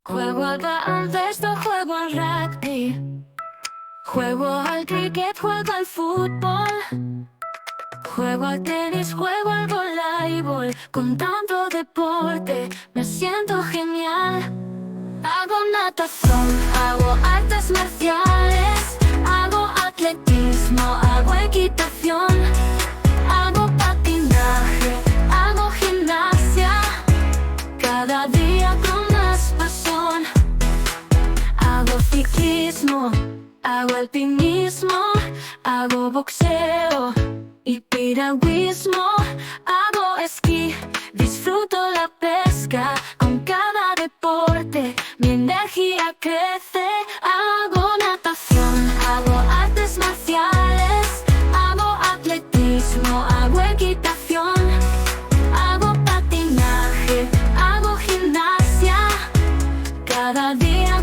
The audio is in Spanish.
Juego al baloncesto, juego al rugby, juego al cricket, juego al fútbol, juego al tenis, juego al voleibol. Con tanto deporte me siento genial. Hago natación, hago artes marciales, hago atletismo, hago equitación, hago patinaje, hago gimnasia, cada día con más pasión. Hago ciclismo, hago alpinismo, hago boxeo y piragüismo, hago esquí, disfruto la pesca. Con cada deporte mi energía crece. Hago natación, hago artes marciales, hago atletismo, hago equitación, hago patinaje, hago gimnasia, cada día